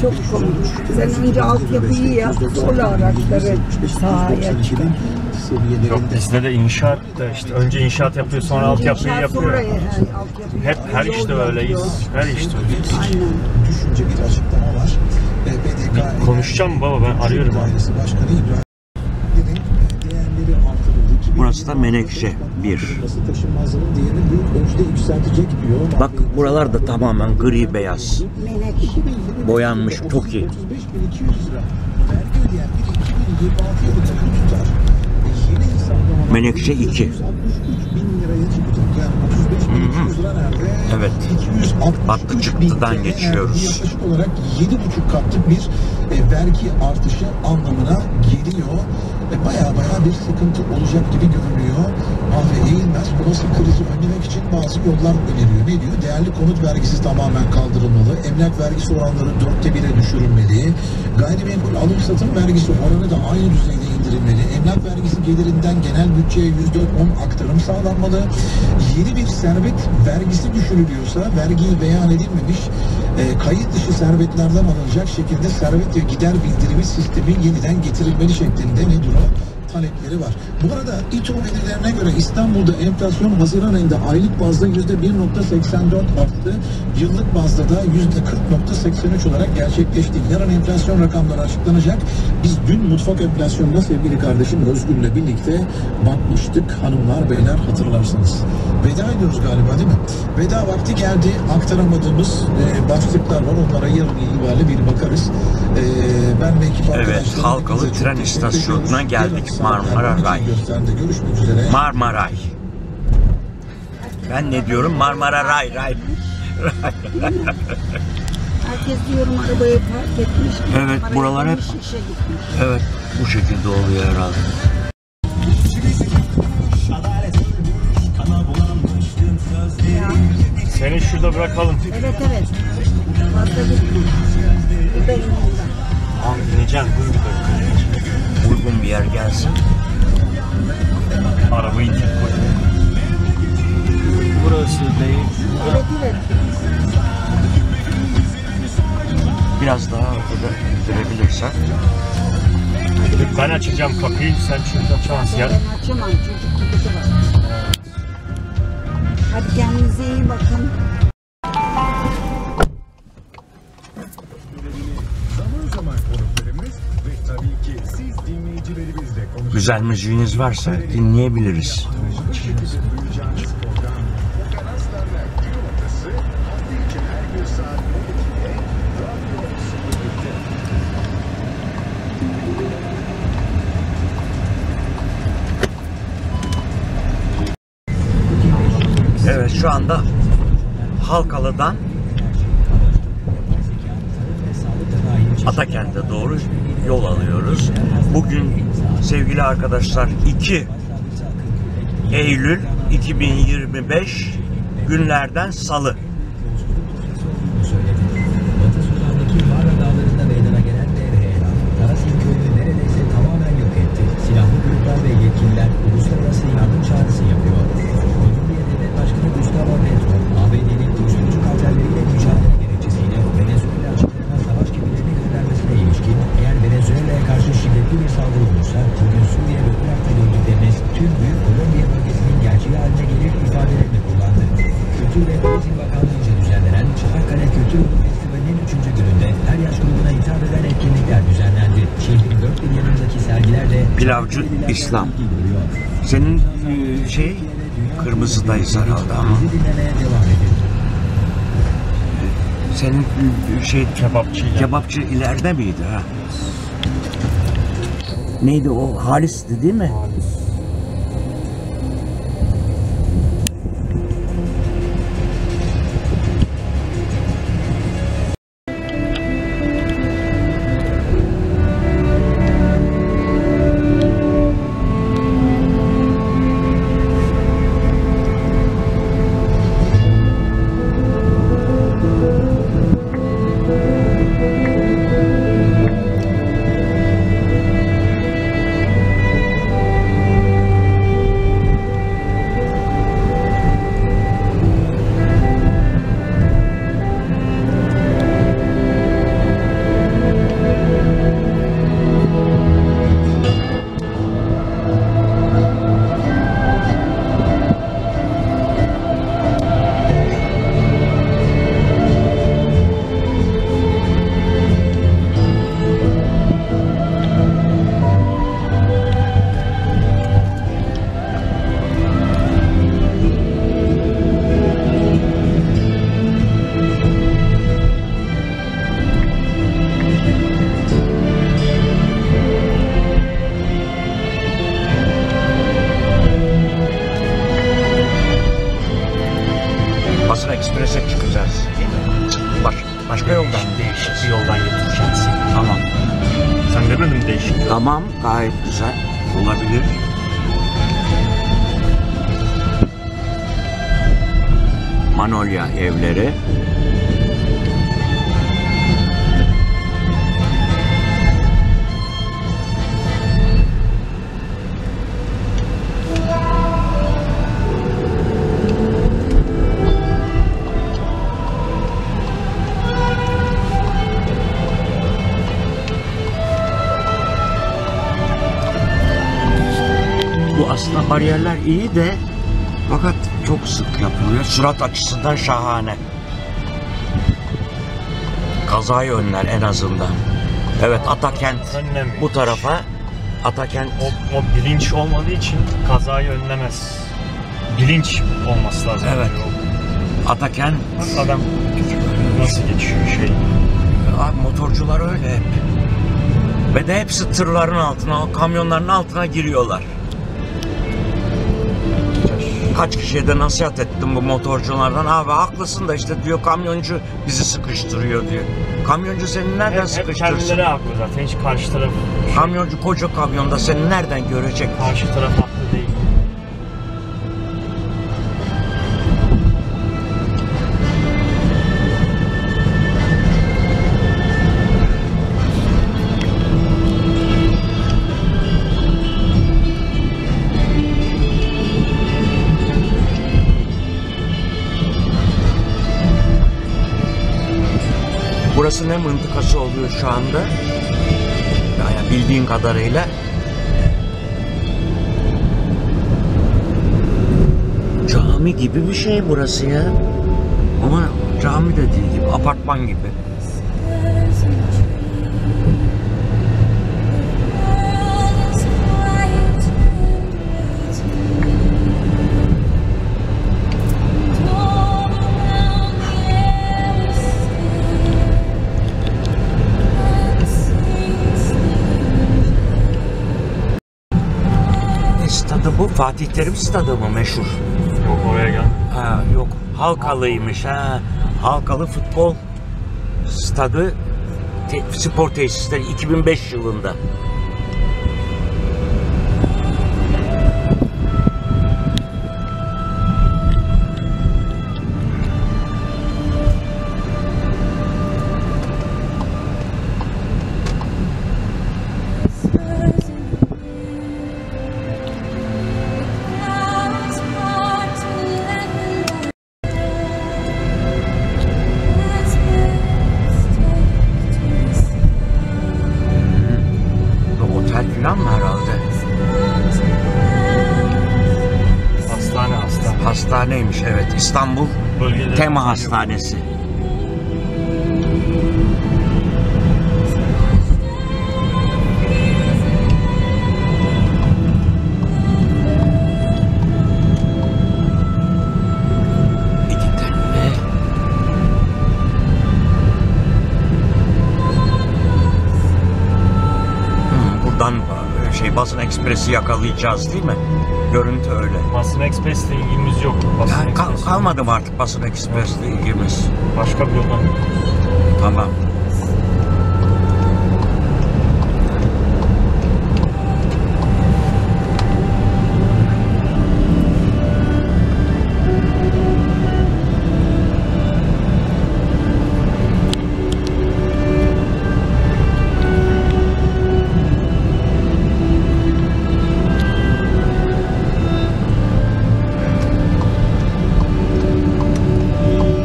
Çok komik. Sen önce altyapıyı yap, sonra araçları sahaya çıkar. Yok, bizde de inşaat da işte önce inşaat yapıyor, sonra altyapıyı yapıyor. Hep her işte öyleyiz. Her işte öyleyiz. Aynen. Düşünce bir açıklama var. Bir konuşacağım baba, ben arıyorum abi. Burası da Menekşe 1. Taşınmazlığın değerini büyük ölçüde yükseltecek diyor. Bak buralar da tamamen gri beyaz. Menekşe. Boyanmış, çok iyi. 35.200 lira. Vergi ödeyen biri 2026 yılı takım tutar. Yeni hesaplamalar Menekşe 2. 63.000 liraya çıkacak. Yani 35.200 lira nerede? Evet. Bak Çıktı'dan geçiyoruz. Yaklaşık olarak 7,5 katlık bir vergi artışı anlamına geliyor. Baya bir sıkıntı olacak gibi görünüyor. Ve Eğilmez olası krizi önlemek için bazı yollar öneriyor. Ne diyor? Değerli konut vergisi tamamen kaldırılmalı. Emlak vergisi oranları 1/4'e düşürülmeli. Gayrimenkul alım satım vergisi oranı da aynı düzeyde indirilmeli. Emlak vergisi gelirinden genel bütçeye %10 aktarım sağlanmalı. Yeni bir servet vergisi düşünülüyorsa vergiyi beyan edilmemiş kayıt dışı servetlerden alınacak şekilde servet ve gider bildirimi sistemi yeniden getirilmeli şeklinde nedir o? Talepleri var. Bu arada İTO verilerine göre İstanbul'da enflasyon Haziran ayında aylık bazda %1.84 arttı. Yıllık bazda da %40.83 olarak gerçekleşti. Yarın enflasyon rakamları açıklanacak. Biz dün mutfak enflasyonuna sevgili kardeşim Özgür'le birlikte bakmıştık. Hanımlar, beyler hatırlarsınız. Veda ediyoruz galiba değil mi? Veda vakti geldi. Aktaramadığımız başlıklar var. Onlara yarın itibariyle bir bakarız. Ben ve ekip Evet, Halkalı tren istasyonuna geldik. Marmara Ray. Marmaray. Ben ne diyorum? Marmara Ray. Herkes diyorum arabayı park etmiş. Evet, buralar hep evet bu şekilde oluyor herhalde. Seni şurada bırakalım. Evet. Fazla gittim. Benim ondan. Abi ineceğim, dur bir dakika. Uygun bir yer gelsin. Arabayı tek koy. Burası değil. Evet. Biraz daha ortada indirebilirsen. Ben açacağım kapıyı, sen şurada çal. Ben açamam, çocuk kutusu var. Hadi kendinize iyi bakın. Güzel müziğiniz varsa dinleyebiliriz. Evet, şu anda Halkalı'dan Atakent'e doğru yol alıyoruz. Bugün sevgili arkadaşlar 2 Eylül 2025 günlerden Salı. Silahlı gruplar ve yetkililer uluslararası yardım çağrısı yapıyor. Kolombiya Devlet Başkanı turuncu İslam. Senin şey kırmızıdayız herhalde ama. Senin şey kebapçı ileride miydi ha? Neydi o? Halis'ti değil mi? Basra Ekspres'e çıkacağız. Başka yoldan. Değişik bir yoldan getireceğim seni. Tamam. Sen demedin mi değişik? Tamam, gayet güzel. Olabilir. Manolya evleri. Bu aslında bariyerler iyi de fakat çok sık yapılıyor. Sürat açısından şahane. Kazayı önler en azından. Evet, Atakent Önlemiyor. bu tarafa. Atakent O bilinç olmadığı için kazayı önlemez. Bilinç olması lazım. Evet. Atakent Bak adam nasıl geçiyor şey. motorcular öyle hep. Ve de hepsi tırların altına, kamyonların altına giriyorlar. Kaç kişiye de nasihat ettim bu motorculardan. Abi haklısın da işte diyor, kamyoncu bizi sıkıştırıyor diyor. Kamyoncu seni nereden Hep sıkıştırsın? kendileri haklı zaten. Hiç karşı taraf Kamyoncu koca kamyonda seni nereden görecek? karşı taraf haklı değil. Burası ne mıntıkası oluyor şu anda? Yani bildiğin kadarıyla. Cami gibi bir şey burası ya. Ama cami de değil gibi, apartman gibi. Stadı bu, Fatih Terim stadı mı meşhur? Yok, oraya gel. Ha, yok, Halkalıymış ha. Halkalı futbol stadı, spor tesisleri 2005 yılında. Falan mı herhalde? Hastane. Hastaneymiş, evet. İstanbul Bölgede Tema Hastanesi. Basın Ekspresi yakalayacağız değil mi? Görüntü öyle. Basın Ekspres'le ilgimiz yok. Basın Yani Ekspres. kalmadı mı artık Basın Ekspres'le ilgimiz? Başka bir yoldan. Tamam.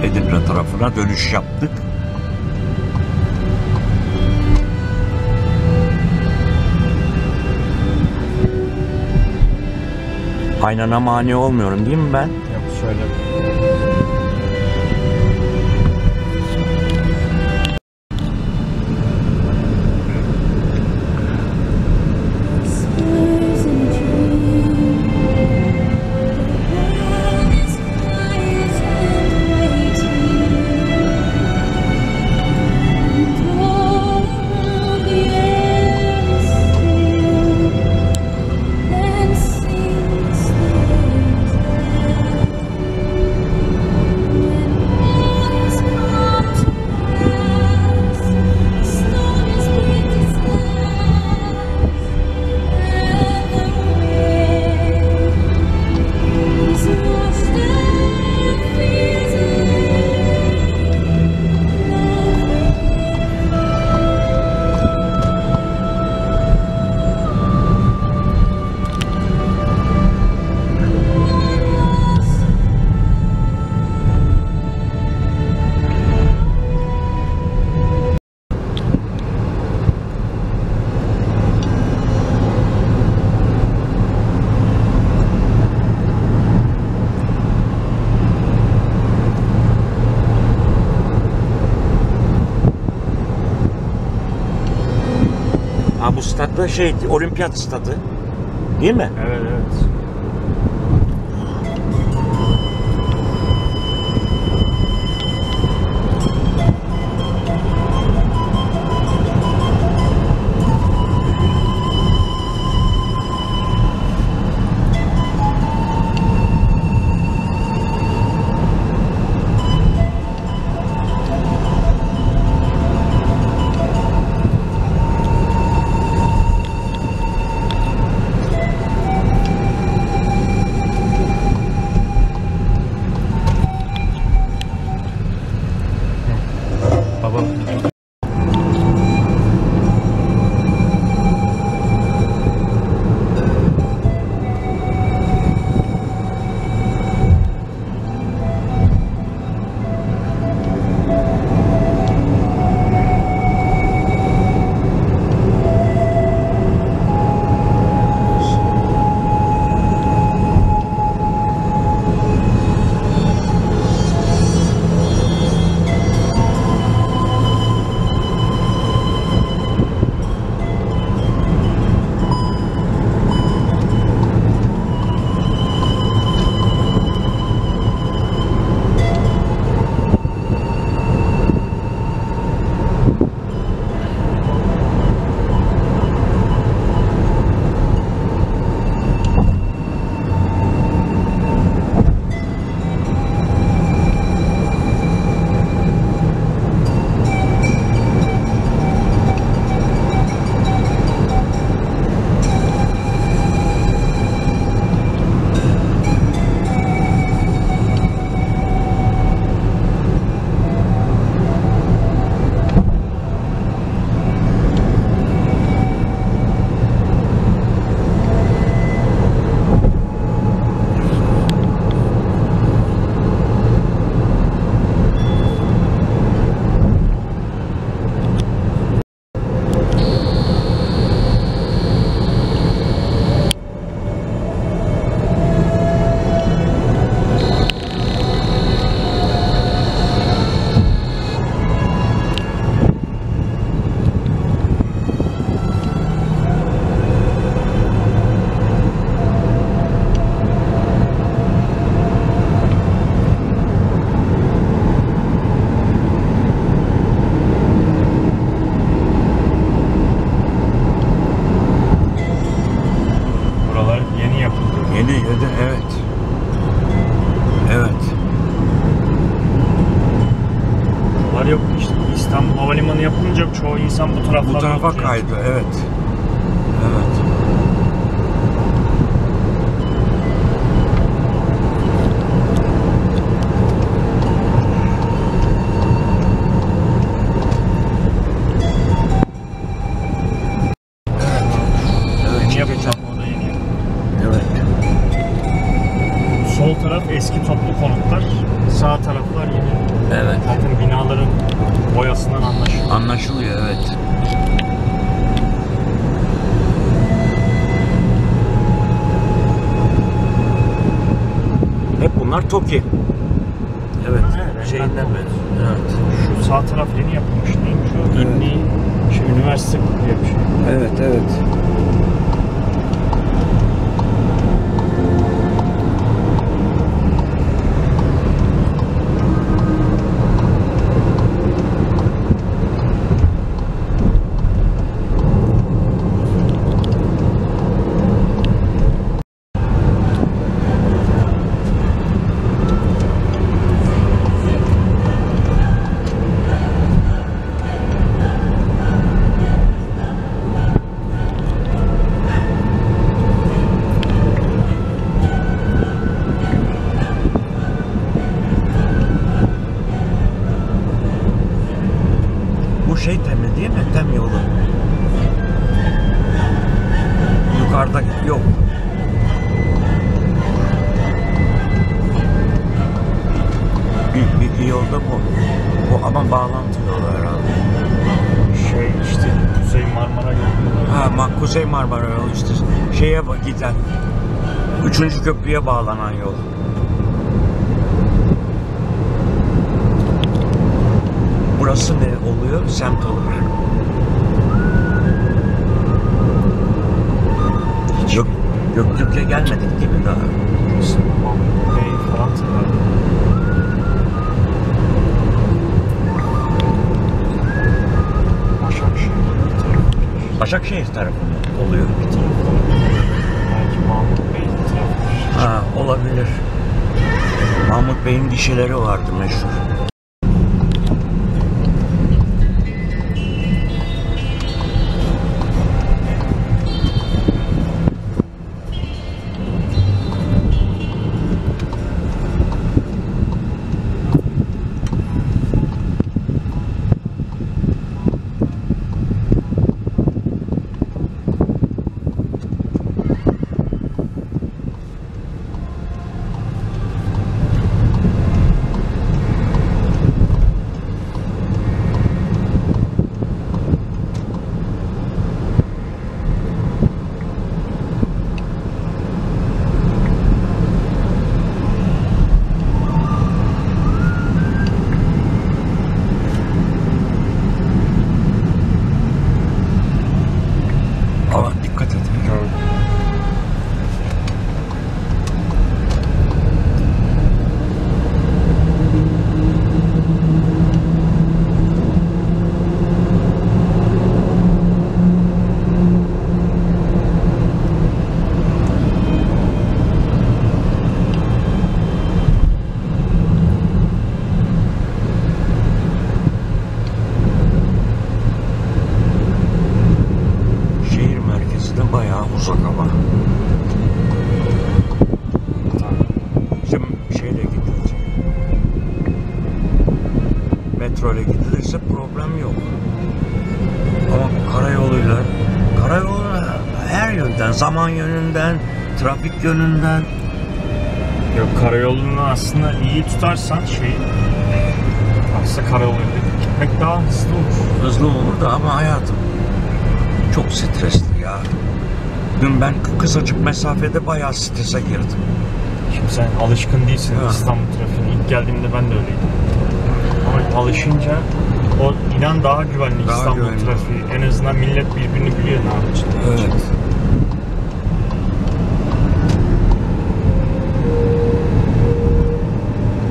Edirne tarafına dönüş yaptık. Aynana mani olmuyorum değil mi ben? Yok şöyle. Ha bu stat da olimpiyat stadı. Değil mi? Evet evet. insan bu tarafa kaydı. Evet. Evet. Yeni yapacağım o da yeni. Evet. Sol taraf eski toplu konutlar, sağ taraflar yeni. Evet. Zaten binaların boyasından anlaşılıyor. Anlaşılıyor, evet. Hep bunlar TOKİ. Evet. Evet, Şeyinden mi? Evet. Şu sağ taraf yeni yapılmış, neymiş o? Evet. İnni, şu üniversite diye bir şey. Evet, evet. Bu şey temi değil mi? Tem yolu. Yukarıda yok. Bir yolda bu. Bu ama bağlantı yolu herhalde. Şey işte Kuzey Marmara yolu. Ha, Kuzey Marmara yolu işte. Şeye giden. 3. köprüye bağlanan yol. Burası ne oluyor? Semt olur. Göktürk'e gelmedik değil mi daha? Bey falan var. Başakşehir tarafı mı oluyor? Bir tarafı. Belki Mahmut Bey bir tarafı. Ha, olabilir. Mahmut Bey'in gişeleri vardı meşhur. uzak ama. Bizim şeyle gidilecek. Metro ile gidilirse problem yok. Ama karayoluyla her yönden, zaman yönünden, trafik yönünden. Yok, karayolunu aslında iyi tutarsan aslında karayoluyla gitmek daha hızlı olur. Hızlı olur da ama hayatım çok stresli ya. Dün ben kısacık mesafede bayağı strese girdim. Şimdi sen alışkın değilsin İstanbul trafiğine. İlk geldiğimde ben de öyleydim. Ama alışınca o inan daha güvenli daha İstanbul güvenli trafiği. En azından millet birbirini biliyor ne yapacağını. Evet.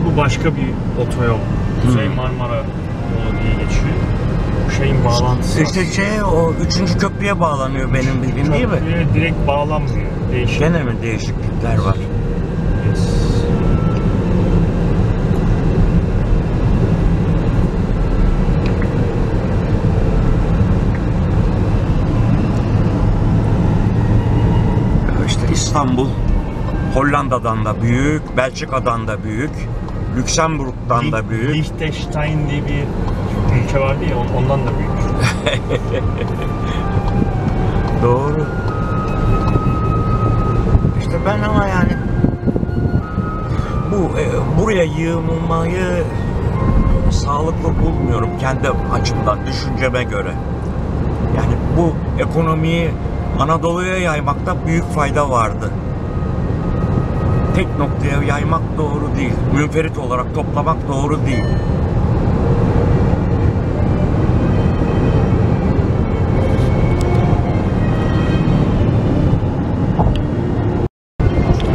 Bu başka bir otoyol. Kuzey Marmara yolu diye geçiyor. Bu şeyin bağlantısı. İşte o 3. köprüye bağlanıyor benim bildiğim, değil mi? Köprüye direkt bağlanmıyor. Değişik. Gene mi değişiklikler var? Yes. İstanbul Hollanda'dan da büyük, Belçika'dan da büyük, Lüksemburg'dan da büyük. Liechtenstein diye bir ülke vardı ya, ondan da büyük. Doğru. İşte ben ama yani buraya yığılmayı sağlıklı bulmuyorum kendi açımdan, düşünceme göre. Yani bu ekonomiyi Anadolu'ya yaymakta büyük fayda vardı. Tek noktaya yaymak doğru değil. Münferit olarak toplamak doğru değil.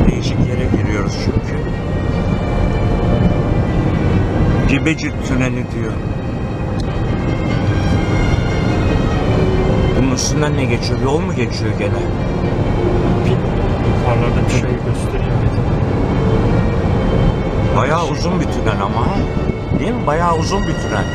Değişik yere giriyoruz çünkü. Cebeci Tüneli diyor. Bunun üstünden ne geçiyor? Yol mu geçiyor gene? Yukarılarda bir şey gösteriyor. Bayağı uzun bir tünel ama. Değil mi? Bayağı uzun bir tünel.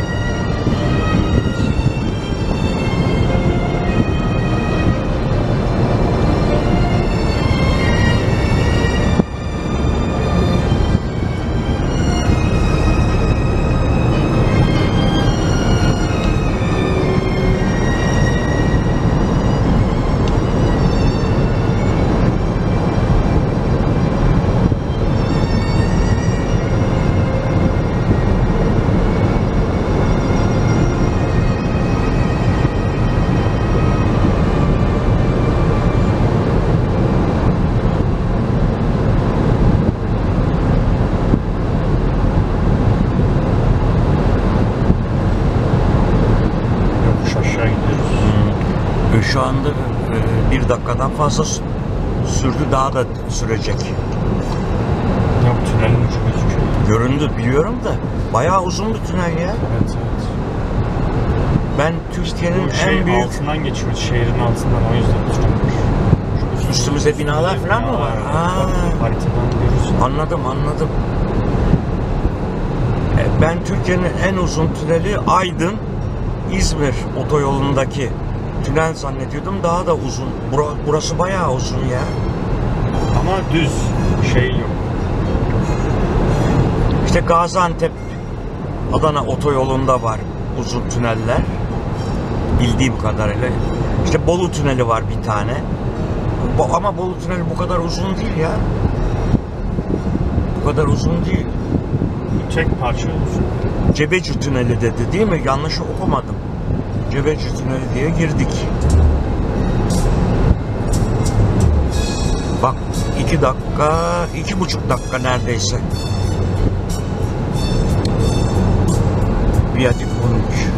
Şu anda 1 dakikadan fazla sürdü, daha da sürecek. Yok, tünelin ucu gözüküyor. Göründü, biliyorum da bayağı uzun bir tünel ya. Evet, evet. Ben Türkiye'nin en büyük... altından geçiyoruz, şehrin altından, o yüzden çok. Üstümüzde binalar falan mı var? Haritadan görürsün. Anladım. Ben Türkiye'nin en uzun tüneli Aydın İzmir otoyolundaki tünel zannediyordum, daha da uzun. Burası bayağı uzun ya. Ama düz, şey yok. İşte Gaziantep Adana otoyolunda var uzun tüneller. Bildiğim kadarıyla. İşte Bolu tüneli var bir tane. Ama Bolu tüneli bu kadar uzun değil ya. Bu kadar uzun değil. Tek parça uzun. Cebeci tüneli dedi değil mi? Yanlış okumadım. Cebeci tüneli diye girdik. Bak 2 dakika, 2,5 dakika neredeyse. Viyadik 13.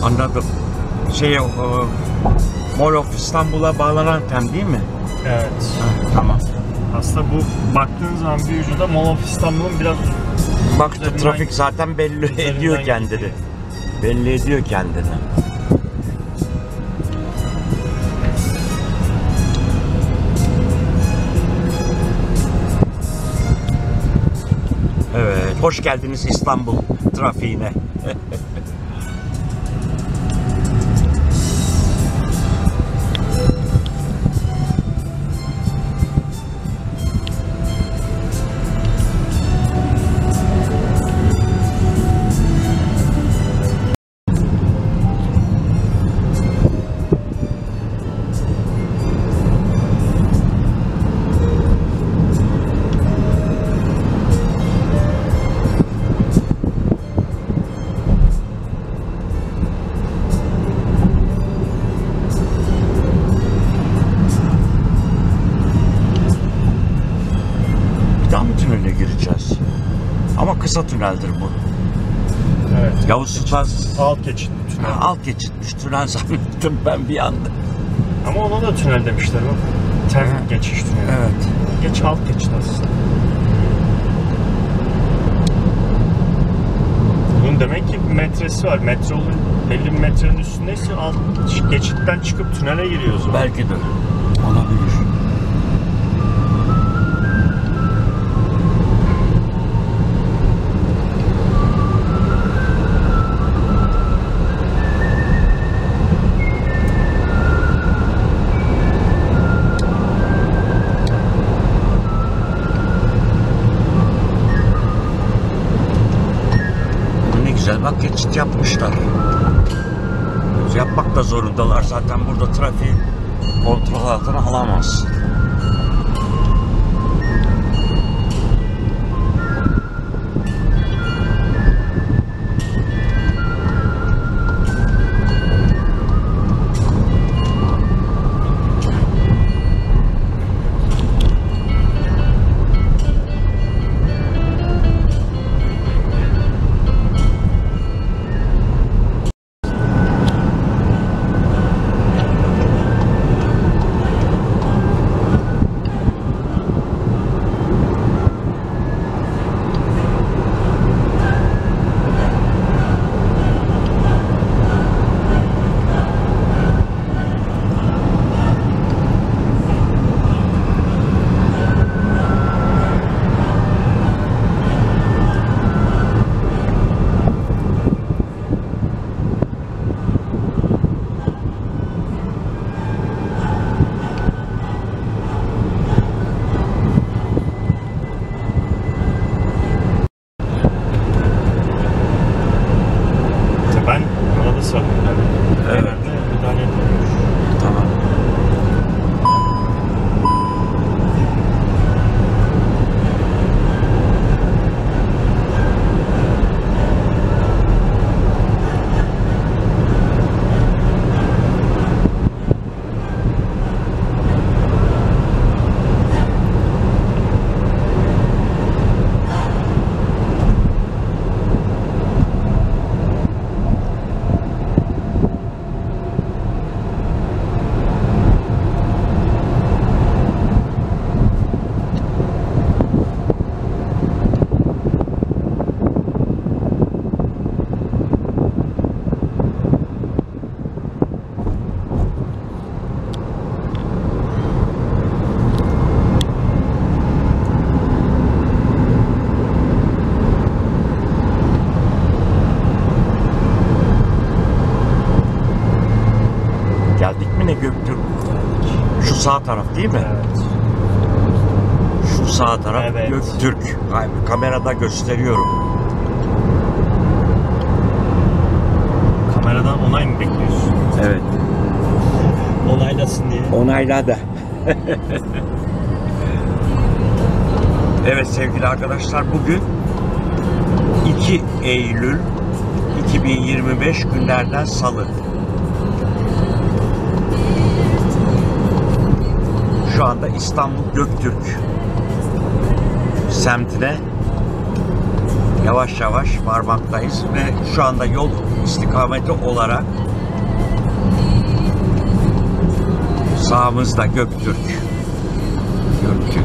Anladım. Mall of İstanbul'a bağlanan tem değil mi? Evet. Tamam. Aslında bu baktığın zaman bir ucu da Mall of İstanbul'un biraz bak trafik zaten belli ediyor kendini. Belli ediyor kendini. Evet, hoş geldiniz İstanbul trafiğine. daha mı tünele gireceğiz? Ama kısa tüneldir bu. Evet. Yavuz Sultan Alt geçit tünel. alt geçitmiş tünel zannettim ben bir anda. Ama ona da tünel demişler bak. Trafik geçiş tüneli. Evet. Geç alt geçit aslında. Bunun demek ki metresi var. Metre belli bir metrenin üstündeyse alt geçitten çıkıp tünele giriyoruz. Belki de olabilir. Ne güzel bak geçit yapmışlar. Yapmak da zorundalar. Zaten burada trafiği kontrol altına alamaz. Göktürk. Şu sağ taraf değil mi? Evet. Şu sağ taraf Evet. Göktürk. Kamerada gösteriyorum. Kameradan onay mı bekliyorsun? Evet. Onaylasın diye. Onayladı. Evet sevgili arkadaşlar, bugün 2 Eylül 2025 günlerden Salı. Şu anda İstanbul Göktürk semtine yavaş yavaş varmaktayız ve şu anda yol istikameti olarak sağımızda Göktürk. Göktürk.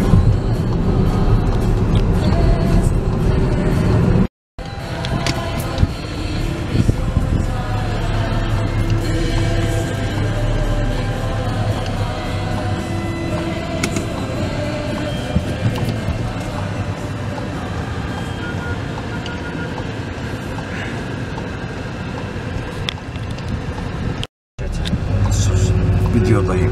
Videodayım.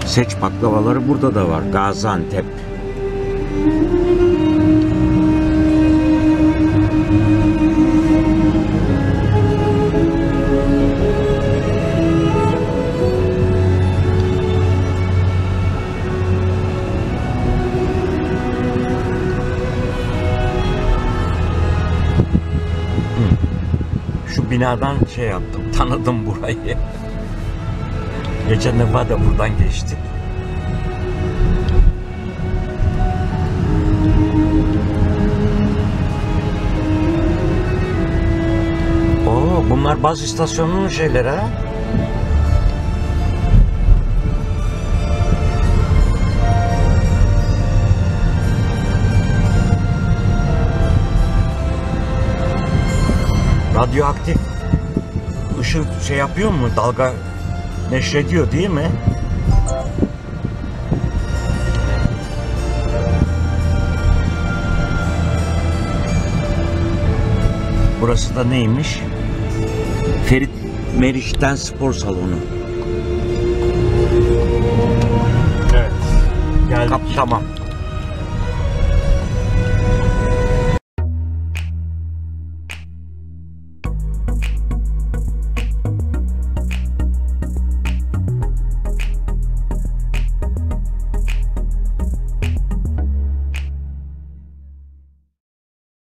Seç baklavaları burada da var. Gaziantep Şu binadan şey yaptım, tanıdım burayı. Geçen defa da buradan geçtik. Oo, bunlar baz istasyonunun şeyleri ha. Radyoaktif ışık şey yapıyor mu? Dalga neşrediyor değil mi? Burası da neymiş? Ferit Meriç'ten spor salonu. Evet. Geldik. Tamam.